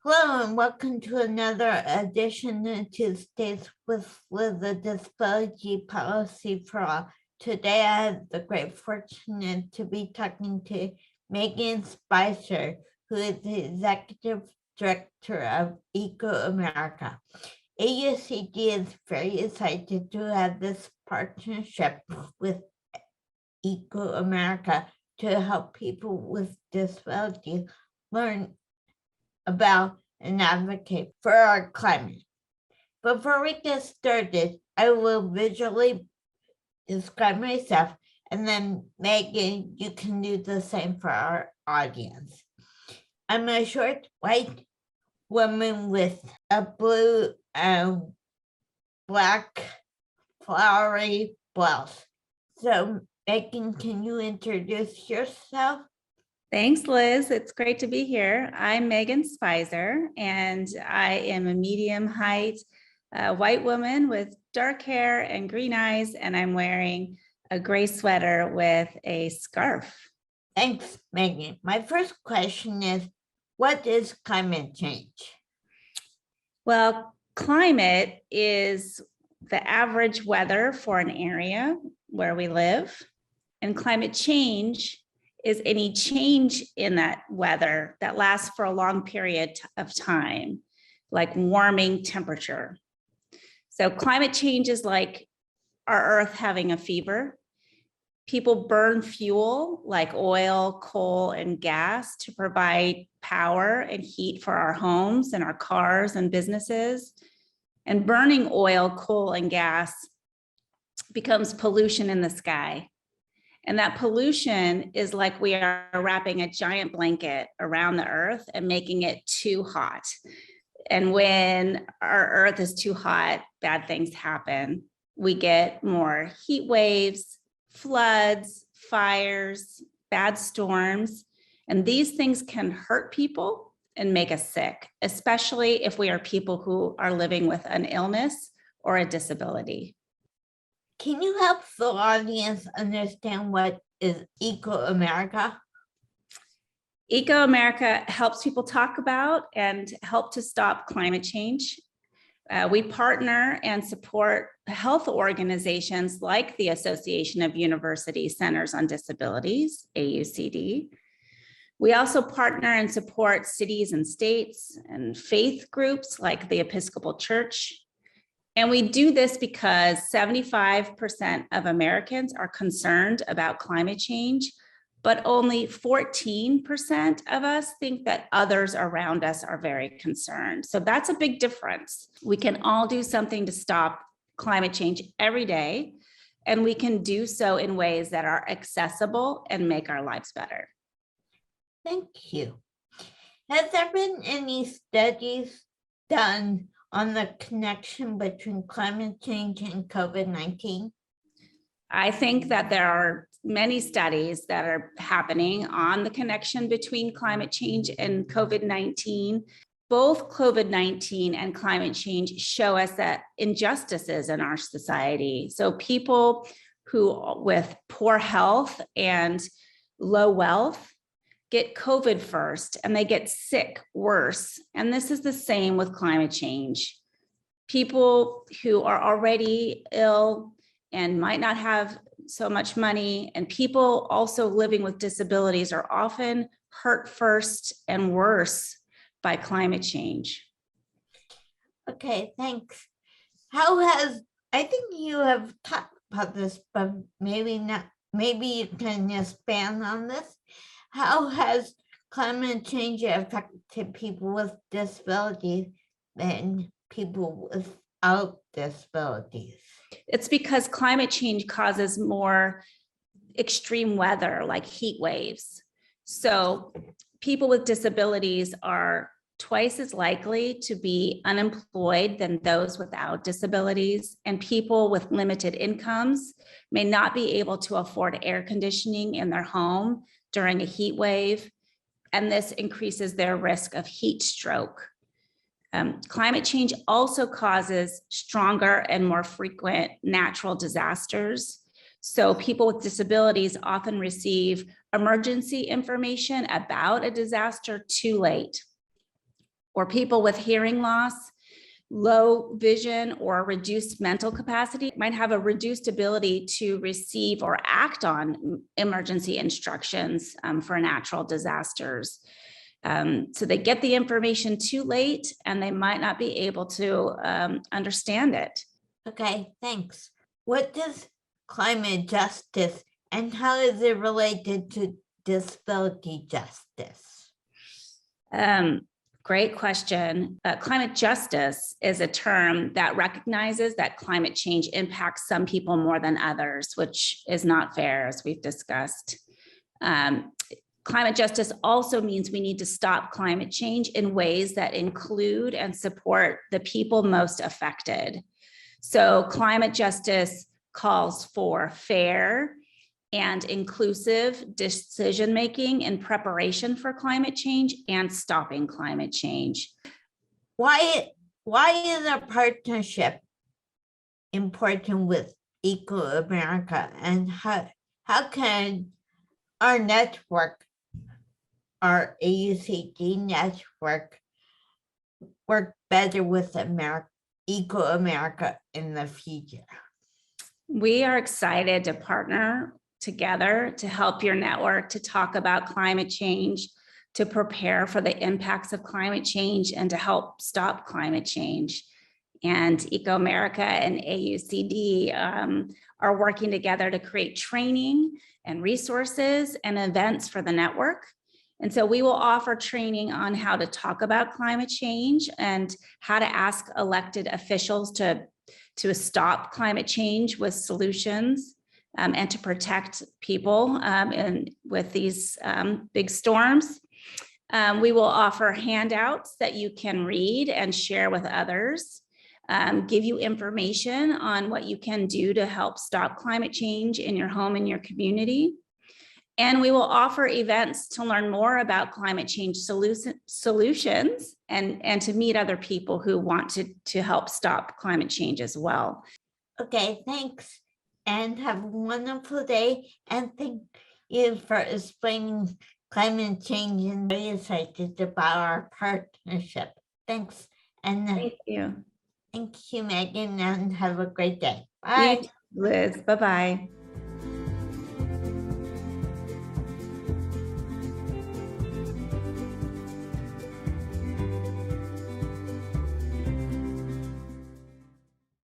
Hello and welcome to another edition of Tuesdays with the Disability Policy for All. Today I have the great fortune to be talking to Megan Spicer, who is the Executive Director of Eco America. AUCD is very excited to have this partnership with Eco America to help people with disabilities learn about and advocate for our climate. Before we get started, I will visually describe myself, and then Megan, you can do the same for our audience. I'm a short white woman with a blue and black flowery blouse. So Megan, can you introduce yourself? Thanks, Liz. It's great to be here. I'm Megan Spicer, and I am a medium height white woman with dark hair and green eyes, and I'm wearing a gray sweater with a scarf. Thanks, Megan. My first question is, what is climate change? Well, climate is the average weather for an area where we live, and climate change is any change in that weather that lasts for a long period of time, like warming temperature. So climate change is like our Earth having a fever. People burn fuel like oil, coal, and gas to provide power and heat for our homes and our cars and businesses. And burning oil, coal, and gas becomes pollution in the sky. And that pollution is like we are wrapping a giant blanket around the Earth and making it too hot. And when our Earth is too hot, bad things happen. We get more heat waves, floods, fires, bad storms. And these things can hurt people and make us sick, especially if we are people who are living with an illness or a disability. Can you help the audience understand what is Eco America? Eco America helps people talk about and help to stop climate change. We partner and support health organizations like the Association of University Centers on Disabilities, AUCD. We also partner and support cities and states and faith groups like the Episcopal Church. And we do this because 75% of Americans are concerned about climate change, but only 14% of us think that others around us are very concerned. So that's a big difference. We can all do something to stop climate change every day, and we can do so in ways that are accessible and make our lives better. Thank you. Has there been any studies done on the connection between climate change and COVID-19? I think that there are many studies that are happening on the connection between climate change and COVID-19. Both COVID-19 and climate change show us that injustices in our society. So people who with poor health and low wealth get COVID first, and they get sick worse. And this is the same with climate change. People who are already ill and might not have so much money, and people also living with disabilities are often hurt first and worse by climate change. Okay, thanks. I think you have talked about this, but maybe not, maybe you can expand on this. How has climate change affected people with disabilities and people without disabilities? It's because climate change causes more extreme weather like heat waves. So people with disabilities are twice as likely to be unemployed than those without disabilities, and people with limited incomes may not be able to afford air conditioning in their home during a heat wave. and this increases their risk of heat stroke. Climate change also causes stronger and more frequent natural disasters. So people with disabilities often receive emergency information about a disaster too late. Or people with hearing loss, low vision, or reduced mental capacity might have a reduced ability to receive or act on emergency instructions for natural disasters. So they get the information too late and they might not be able to understand it. Okay, thanks. What does climate justice and how is it related to disability justice? Great question. Climate justice is a term that recognizes that climate change impacts some people more than others, which is not fair, as we've discussed. Climate justice also means we need to stop climate change in ways that include and support the people most affected. So climate justice calls for fair and inclusive decision-making in preparation for climate change and stopping climate change. Why is a partnership important with Eco America, and how can our network, our AUCD network, work better with Eco America in the future? We are excited to partner together to help your network to talk about climate change, to prepare for the impacts of climate change, and to help stop climate change. And Eco America and AUCD are working together to create training and resources and events for the network. And so we will offer training on how to talk about climate change and how to ask elected officials to stop climate change with solutions and to protect people with these big storms. We will offer handouts that you can read and share with others, give you information on what you can do to help stop climate change in your home and your community. And we will offer events to learn more about climate change solutions and to meet other people who want to help stop climate change as well. Okay, thanks. And have a wonderful day. And thank you for explaining climate change and very excited about our partnership. Thanks. And Thank you. thank you, Megan, and have a great day. Bye. You too, Liz. Bye-bye.